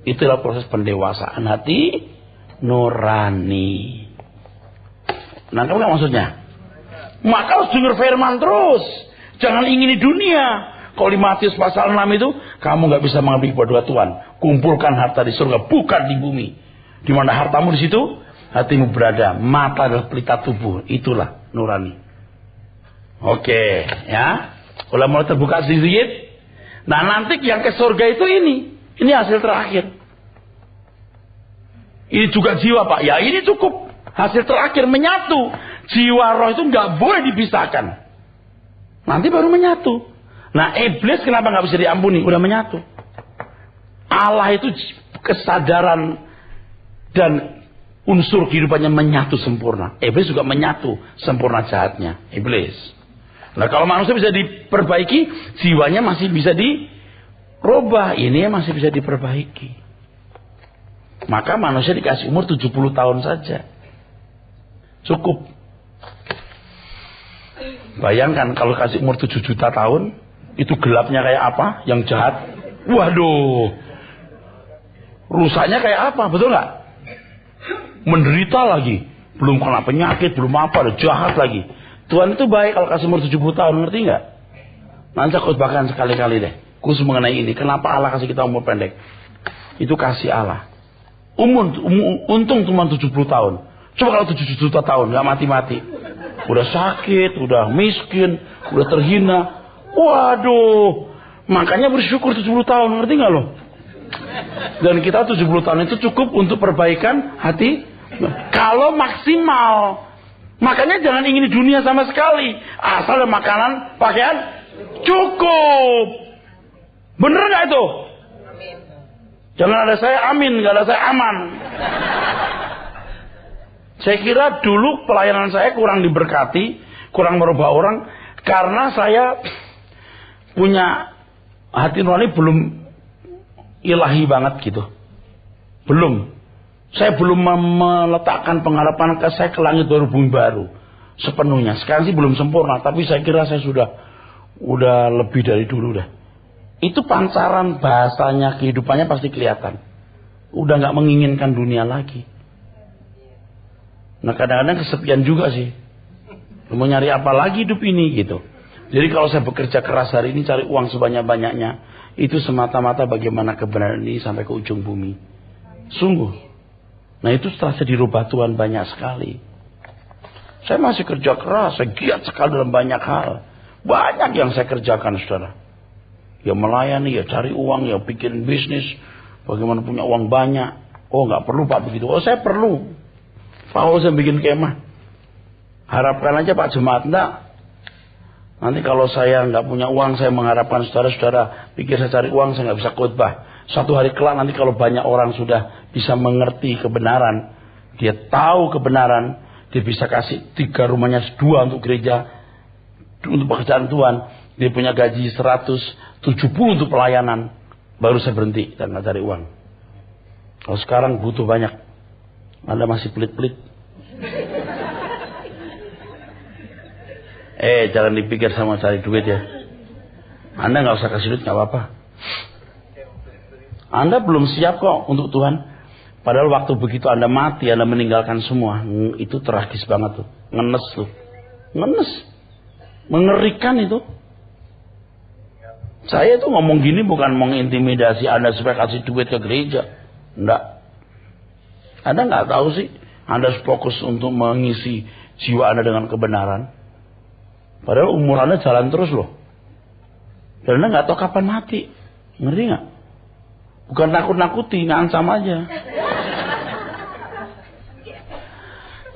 Itulah proses pendewasaan hati nurani. Nangkep nggak maksudnya? Maka harus dengar firman terus. Jangan ingini dunia. Kalau di Matius pasal 6 itu, kamu nggak bisa mengambil kedua Tuhan. Kumpulkan harta di surga, bukan di bumi. Di mana hartamu di situ, hatimu berada. Mata adalah pelita tubuh. Itulah nurani. Oke, ya. Kalau mulai terbuka sedikit. Nah, nanti yang ke surga itu ini. Ini hasil terakhir. Ini juga jiwa Pak. Ya ini cukup. Hasil terakhir menyatu. Jiwa roh itu nggak boleh dipisahkan. Nanti baru menyatu. Nah iblis kenapa nggak bisa diampuni? Udah menyatu. Allah itu kesadaran dan unsur kehidupannya menyatu sempurna. Iblis juga menyatu sempurna jahatnya. Iblis. Nah kalau manusia bisa diperbaiki, jiwanya masih bisa dirubah. Ini masih bisa diperbaiki. Maka manusia dikasih umur 70 tahun saja. Cukup. Bayangkan kalau kasih umur 7 juta tahun, itu gelapnya kayak apa? Yang jahat. Waduh. Rusaknya kayak apa? Betul nggak? Menderita lagi. Belum kena penyakit, belum apa, jahat lagi. Tuhan itu baik kalau kasih umur 70 tahun, ngerti nggak? Nanti aku khotbahkan sekali-kali deh. Khusus mengenai ini. Kenapa Allah kasih kita umur pendek? Itu kasih Allah. Untung cuma 70 tahun. Coba kalau 7 juta tahun, nggak mati-mati. Udah sakit, udah miskin, udah terhina. Waduh. Makanya bersyukur 70 tahun, ngerti nggak lo? Dan kita 70 tahun itu cukup untuk perbaikan hati. Kalau maksimal. Makanya jangan ingin dunia sama sekali. Asal ada makanan, pakaian, cukup. Bener nggak itu? Jangan ada saya amin, nggak ada saya aman. Saya kira dulu pelayanan saya kurang diberkati, kurang merubah orang, karena saya punya hati nurani belum ilahi banget gitu. Belum. Saya belum meletakkan pengharapan saya ke langit baru bumi baru sepenuhnya. Sekarang sih belum sempurna, tapi saya kira saya udah lebih dari dulu dah. Itu pancaran bahasanya, kehidupannya pasti kelihatan. Udah nggak menginginkan dunia lagi. Nah kadang-kadang kesepian juga sih. Mau nyari apa lagi hidup ini gitu. Jadi kalau saya bekerja keras hari ini cari uang sebanyak-banyaknya, itu semata-mata bagaimana kebenaran ini sampai ke ujung bumi. Sungguh. Nah itu setelah saya dirubah Tuhan banyak sekali. Saya masih kerja keras, saya giat sekali dalam banyak hal. Banyak yang saya kerjakan saudara. Ya melayani, ya cari uang, ya bikin bisnis. Bagaimana punya uang banyak. Oh nggak perlu Pak begitu. Oh saya perlu. Kalau saya bikin kemah. Harapkan aja Pak jemaat enggak. Nanti kalau saya nggak punya uang, saya mengharapkan saudara-saudara pikir saya cari uang, saya nggak bisa khotbah. Suatu hari kelak nanti kalau banyak orang sudah bisa mengerti kebenaran, dia tahu kebenaran, dia bisa kasih 3 rumahnya 2 untuk gereja, untuk pekerjaan Tuhan. Dia punya gaji 170 untuk pelayanan. Baru saya berhenti dan nggak cari uang. Kalau sekarang butuh banyak. Anda masih pelit-pelit. Jangan dipikir sama cari duit ya. Anda nggak usah kasih duit, nggak apa-apa. Anda belum siap kok untuk Tuhan. Padahal waktu begitu Anda mati, Anda meninggalkan semua. Itu tragis banget tuh. Ngenes tuh. Ngenes. Mengerikan itu. Saya itu ngomong gini bukan mengintimidasi Anda supaya kasih duit ke gereja. Enggak. Anda nggak tahu sih. Anda fokus untuk mengisi jiwa Anda dengan kebenaran. Padahal umur Anda jalan terus loh. Dan Anda nggak tahu kapan mati. Ngerti nggak? Bukan nakut-nakuti, ngancam aja.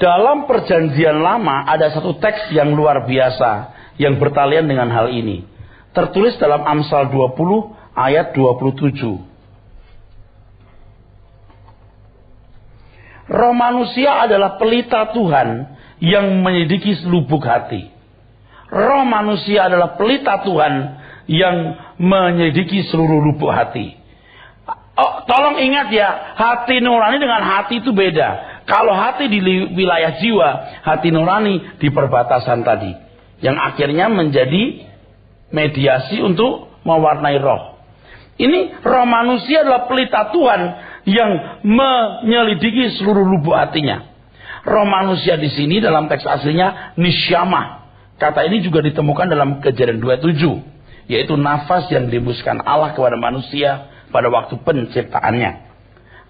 Dalam perjanjian lama ada satu teks yang luar biasa yang bertalian dengan hal ini. Tertulis dalam Amsal 20 ayat 27. Roh manusia adalah pelita Tuhan yang menyelidiki selubuk hati. Roh manusia adalah pelita Tuhan yang menyelidiki seluruh lubuk hati. Oh, tolong ingat ya, hati nurani dengan hati itu beda. Kalau hati di wilayah jiwa, hati nurani di perbatasan tadi. Yang akhirnya menjadi mediasi untuk mewarnai roh. Ini roh manusia adalah pelita Tuhan yang menyelidiki seluruh lubuk hatinya. Roh manusia di sini dalam teks aslinya nisyamah. Kata ini juga ditemukan dalam Kejadian 27, yaitu nafas yang dihembuskan Allah kepada manusia pada waktu penciptaannya.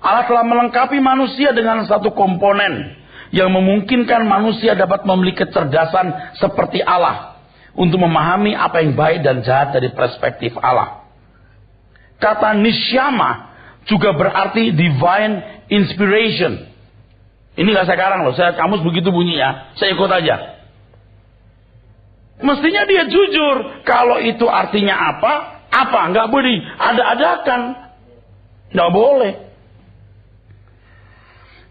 Allah telah melengkapi manusia dengan satu komponen yang memungkinkan manusia dapat memiliki kecerdasan seperti Allah untuk memahami apa yang baik dan jahat dari perspektif Allah. Kata nisyamah juga berarti divine inspiration. Ini gak saya karang loh, saya kamus begitu bunyinya, saya ikut aja. Mestinya dia jujur, kalau itu artinya apa, nggak boleh ada-adakan, nggak boleh.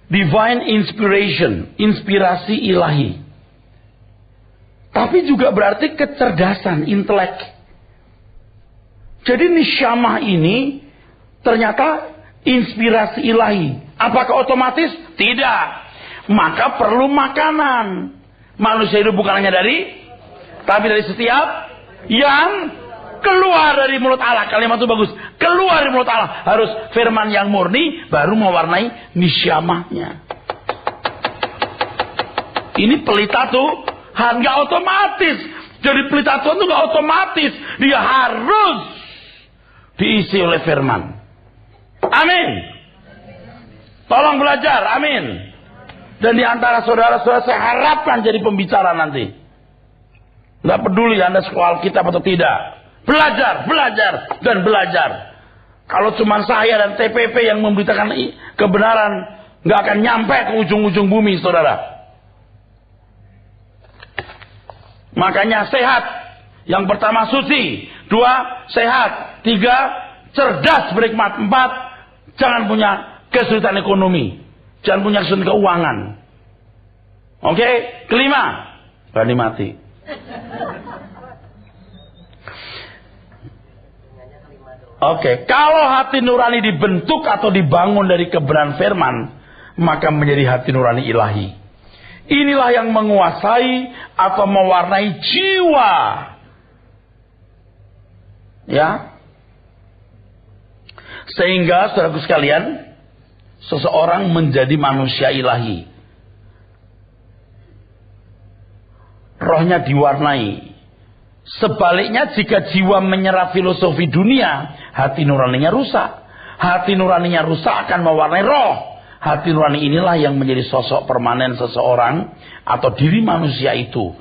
Divine inspiration, inspirasi ilahi. Tapi juga berarti kecerdasan, intelek. Jadi nisyamah ini ternyata inspirasi ilahi. Apakah otomatis? Tidak. Maka perlu makanan. Manusia hidup bukan hanya tapi dari setiap yang keluar dari mulut Allah. Kalimat itu bagus. Keluar dari mulut Allah. Harus firman yang murni baru mewarnai nisyamahnya. Ini pelita Tuhan gak otomatis. Jadi pelita Tuhan itu gak otomatis. Dia harus diisi oleh firman. Amin. Tolong belajar. Amin. Dan di antara saudara-saudara saya harapkan jadi pembicara nanti. Nggak peduli Anda sekolah Alkitab atau tidak. Belajar, dan belajar. Kalau cuma saya dan TPP yang memberitakan kebenaran, nggak akan nyampe ke ujung-ujung bumi, saudara. Makanya sehat. Yang pertama suci. 2, sehat. 3, cerdas berhikmat. 4, jangan punya kesulitan ekonomi. Jangan punya kesulitan keuangan. Oke? Kelima, berani mati. Oke, kalau hati nurani dibentuk atau dibangun dari kebenaran firman, maka menjadi hati nurani ilahi. Inilah yang menguasai atau mewarnai jiwa. Ya. Sehingga saudaraku sekalian, seseorang menjadi manusia ilahi. Rohnya diwarnai. Sebaliknya jika jiwa menyerap filosofi dunia, hati nuraninya rusak. Hati nuraninya rusak akan mewarnai roh. Hati nurani inilah yang menjadi sosok permanen seseorang atau diri manusia itu.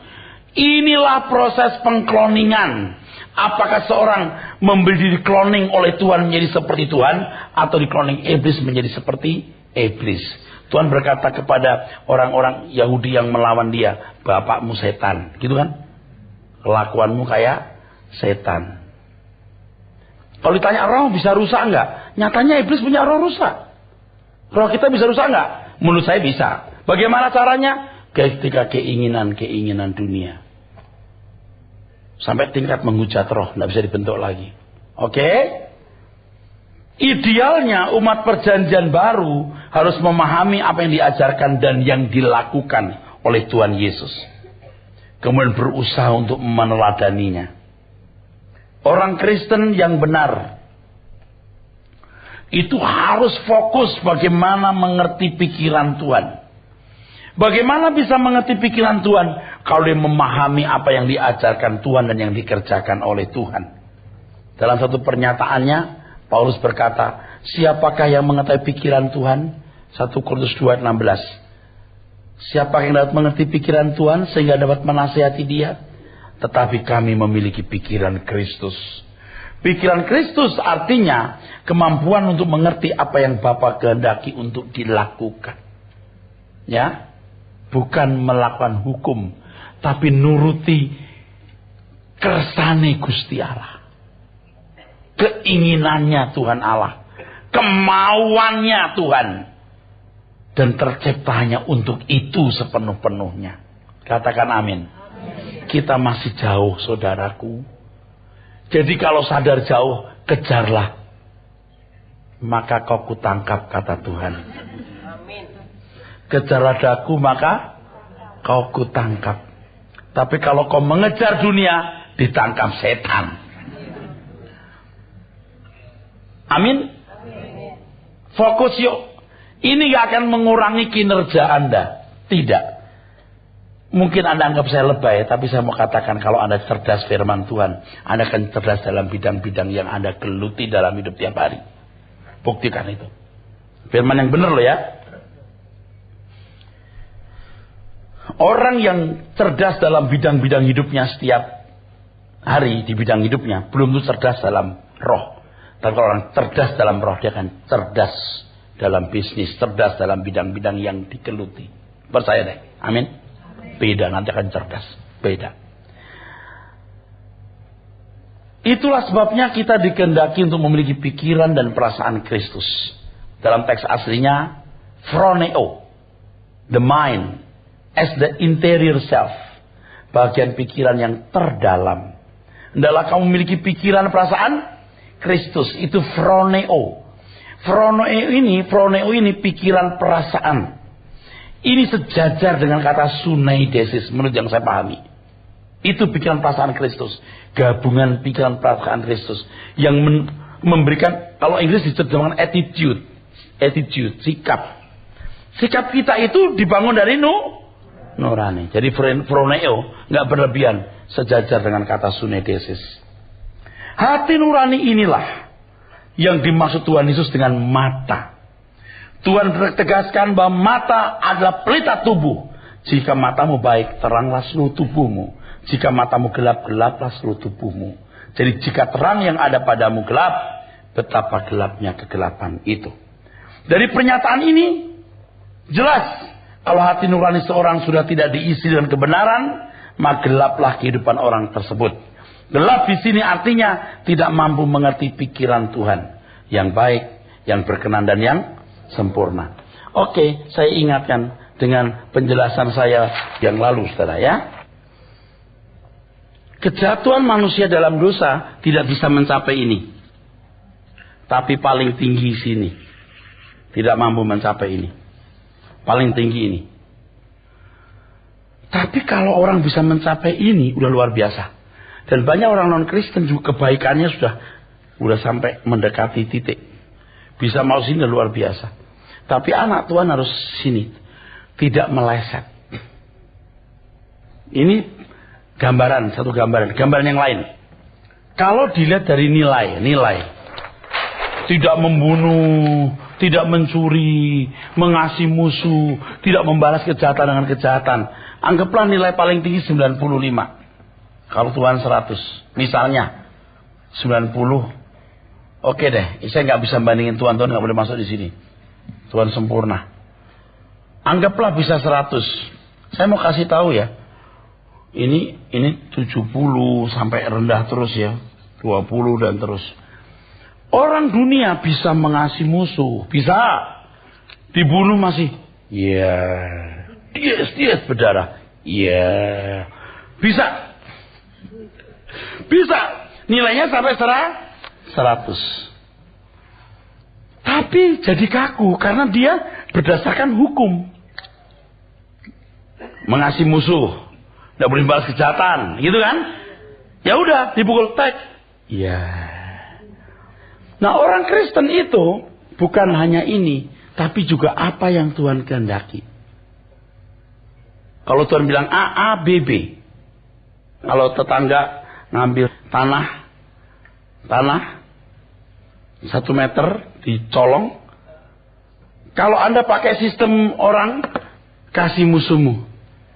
Inilah proses pengkloningan. Apakah seorang memberi cloning oleh Tuhan menjadi seperti Tuhan, atau dikloning iblis menjadi seperti iblis. Tuhan berkata kepada orang-orang Yahudi yang melawan dia, bapakmu setan, gitu kan? Kelakuanmu kayak setan. Kalau ditanya roh bisa rusak enggak? Nyatanya iblis punya roh rusak. Roh kita bisa rusak enggak? Menurut saya bisa. Bagaimana caranya? Ketika keinginan dunia. Sampai tingkat menghujat roh, enggak bisa dibentuk lagi. Oke? Idealnya umat perjanjian baru harus memahami apa yang diajarkan dan yang dilakukan oleh Tuhan Yesus. Kemudian berusaha untuk meneladaninya. Orang Kristen yang benar itu harus fokus bagaimana mengerti pikiran Tuhan. Bagaimana bisa mengerti pikiran Tuhan? Kalau dia memahami apa yang diajarkan Tuhan dan yang dikerjakan oleh Tuhan. Dalam satu pernyataannya, Paulus berkata, siapakah yang mengetahui pikiran Tuhan? 1 Korintus 2:16. Siapa yang dapat mengerti pikiran Tuhan sehingga dapat menasihati dia? Tetapi kami memiliki pikiran Kristus. Pikiran Kristus artinya kemampuan untuk mengerti apa yang Bapa kehendaki untuk dilakukan. Ya, bukan melakukan hukum, tapi nuruti kersane Gusti Allah. Keinginannya Tuhan Allah, kemauannya Tuhan. Dan tercipta hanya untuk itu sepenuh-penuhnya. Katakan amin. Kita masih jauh, saudaraku. Jadi kalau sadar jauh, kejarlah. Maka kau kutangkap, kata Tuhan. Kejarlah daku, maka kau kutangkap. Tapi kalau kau mengejar dunia, ditangkap setan. Amin. Fokus yuk. Ini gak akan mengurangi kinerja Anda. Tidak. Mungkin Anda anggap saya lebay, tapi saya mau katakan kalau Anda cerdas firman Tuhan, Anda akan cerdas dalam bidang-bidang yang Anda geluti dalam hidup tiap hari. Buktikan itu. Firman yang benar loh ya. Orang yang cerdas dalam bidang-bidang hidupnya setiap hari di bidang hidupnya, belum tentu cerdas dalam roh. Tapi kalau orang cerdas dalam roh, dia akan cerdas dalam bisnis, cerdas dalam bidang-bidang yang digeluti. Percaya deh. Amin. Beda, nanti akan cerdas. Beda. Itulah sebabnya kita dikehendaki untuk memiliki pikiran dan perasaan Kristus. Dalam teks aslinya, phroneo, the mind, as the interior self, bagian pikiran yang terdalam. Hendaklah kamu memiliki pikiran perasaan Kristus, itu phroneo. Phroneo ini pikiran perasaan. Ini sejajar dengan kata sunaidesis menurut yang saya pahami. Itu pikiran perasaan Kristus, gabungan pikiran perasaan Kristus yang memberikan, kalau Inggris diterjemahkan attitude, sikap. Sikap kita itu dibangun dari nurani. Jadi phroneo nggak berlebihan, sejajar dengan kata sunaidesis. Hati nurani inilah yang dimaksud Tuhan Yesus dengan mata. Tuhan tegaskan bahwa mata adalah pelita tubuh. Jika matamu baik, teranglah seluruh tubuhmu. Jika matamu gelap, gelaplah seluruh tubuhmu. Jadi jika terang yang ada padamu gelap, betapa gelapnya kegelapan itu. Dari pernyataan ini jelas, kalau hati nurani seorang sudah tidak diisi dengan kebenaran, maka gelaplah kehidupan orang tersebut. Gelap di sini artinya tidak mampu mengerti pikiran Tuhan yang baik, yang berkenan dan yang sempurna. Oke, saya ingatkan dengan penjelasan saya yang lalu, saudara ya. Kejatuhan manusia dalam dosa tidak bisa mencapai ini. Tapi paling tinggi sini. Tidak mampu mencapai ini. Paling tinggi ini. Tapi kalau orang bisa mencapai ini, udah luar biasa. Dan banyak orang non-Kristen juga kebaikannya sudah sampai mendekati titik. Bisa mau sini luar biasa. Tapi anak Tuhan harus sini. Tidak meleset. Ini satu gambaran yang lain. Kalau dilihat dari nilai, tidak membunuh, tidak mencuri, mengasihi musuh, tidak membalas kejahatan dengan kejahatan. Anggaplah nilai paling tinggi 95. Kalau Tuhan 100, misalnya 90. Oke deh, saya nggak bisa bandingin Tuhan nggak boleh masuk di sini. Tuhan sempurna. Anggaplah bisa 100. Saya mau kasih tahu ya. Ini 70 sampai rendah terus ya. 20 dan terus. Orang dunia bisa mengasihi musuh. Bisa. Dibunuh masih. Dia berdarah. Bisa. Nilainya sampai 100. Tapi jadi kaku. Karena dia berdasarkan hukum. Mengasihi musuh. Tidak boleh balas kejahatan, gitu kan? Ya udah, dipukul tek. Nah, orang Kristen itu bukan hanya ini, tapi juga apa yang Tuhan kehendaki. Kalau Tuhan bilang A, B, B. Kalau tetangga ngambil tanah 1 meter dicolong. Kalau Anda pakai sistem orang, kasih musuhmu.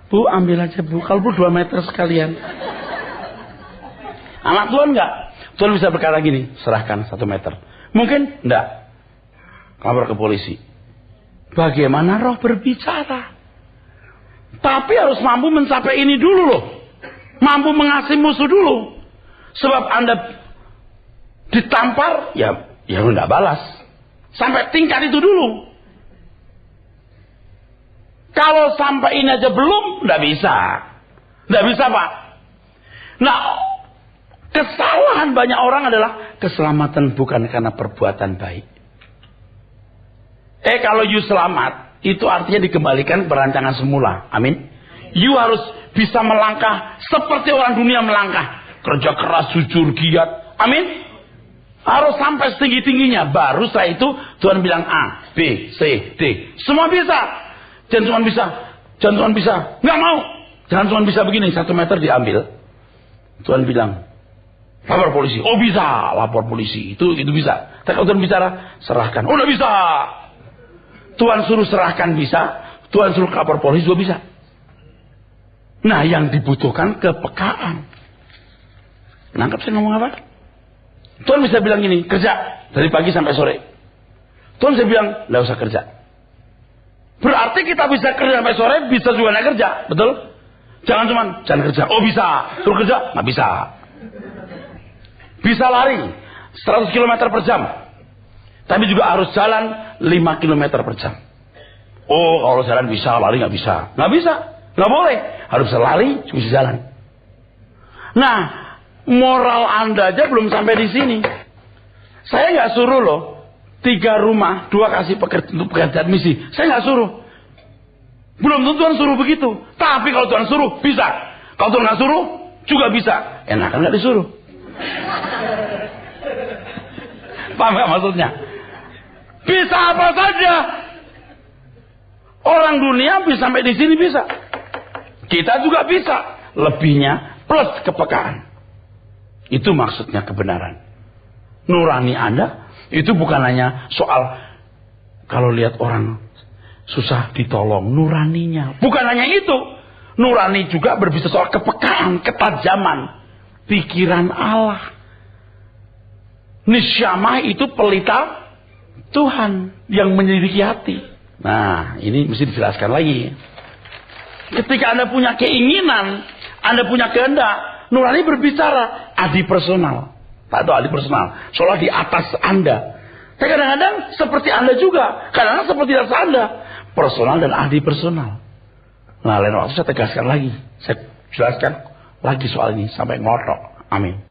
Bu, ambil aja bu. Kalau bu 2 meter sekalian. Anak Tuhan enggak. Tuhan bisa berkata gini, serahkan 1 meter. Mungkin enggak. Lapor ke polisi. Bagaimana roh berbicara? Tapi harus mampu mencapai ini dulu loh. Mampu mengasihi musuh dulu. Sebab Anda ditampar, ya enggak balas. Sampai tingkat itu dulu. Kalau sampai ini aja belum, nggak bisa. Nggak bisa, Pak. Nah, kesalahan banyak orang adalah keselamatan bukan karena perbuatan baik. Kalau you selamat, itu artinya dikembalikan perancangan semula. Amin. You harus bisa melangkah seperti orang dunia melangkah. Kerja keras, jujur, giat. Amin. Harus sampai setinggi-tingginya. Baru setelah itu Tuhan bilang A, B, C, D. Semua bisa. Jangan Tuhan bisa. Nggak mau. Jangan Tuhan bisa begini. 1 meter diambil. Tuhan bilang, lapor polisi. Oh bisa, lapor polisi. Itu bisa. Tapi kalau Tuhan bicara, serahkan. Oh udah bisa. Tuhan suruh serahkan bisa. Tuhan suruh lapor polisi juga bisa. Nah yang dibutuhkan kepekaan. Nangkap saya ngomong apa? Tuhan bisa bilang gini, kerja dari pagi sampai sore. Tuhan bisa bilang, nggak usah kerja. Berarti kita bisa kerja sampai sore, bisa juga nggak kerja, betul? Jangan kerja. Oh bisa, suruh kerja, nggak bisa. Bisa lari 100 km per jam, tapi juga harus jalan 5 km per jam. Oh, kalau jalan bisa, lari nggak bisa. Nggak bisa, nggak boleh. Harus bisa lari, juga bisa jalan. Nah, moral Anda aja belum sampai di sini. Saya nggak suruh loh, 3 rumah, 2 kasih pekerjaan misi. Saya nggak suruh. Belum tentu Tuhan suruh begitu. Tapi kalau Tuhan suruh, bisa. Kalau Tuhan nggak suruh, juga bisa. Enakan nggak disuruh. Paham nggak maksudnya? Bisa apa saja. Orang dunia bisa sampai di sini bisa. Kita juga bisa. Lebihnya plus kepekaan. Itu maksudnya kebenaran. Nurani Anda itu bukan hanya soal kalau lihat orang susah ditolong, nuraninya. Bukan hanya itu. Nurani juga berbicara soal kepekaan, ketajaman pikiran Allah. Nisyamah itu pelita Tuhan yang menyelidiki hati. Nah, ini mesti dijelaskan lagi. Ketika Anda punya keinginan, Anda punya kehendak, nurani berbicara adi personal. Tak tahu adi personal, seolah di atas Anda. Tapi kadang-kadang seperti Anda juga, kadang-kadang seperti atas Anda. Personal dan adi personal. Nah, lain waktu saya tegaskan lagi. Saya jelaskan lagi soal ini sampai ngotok. Amin.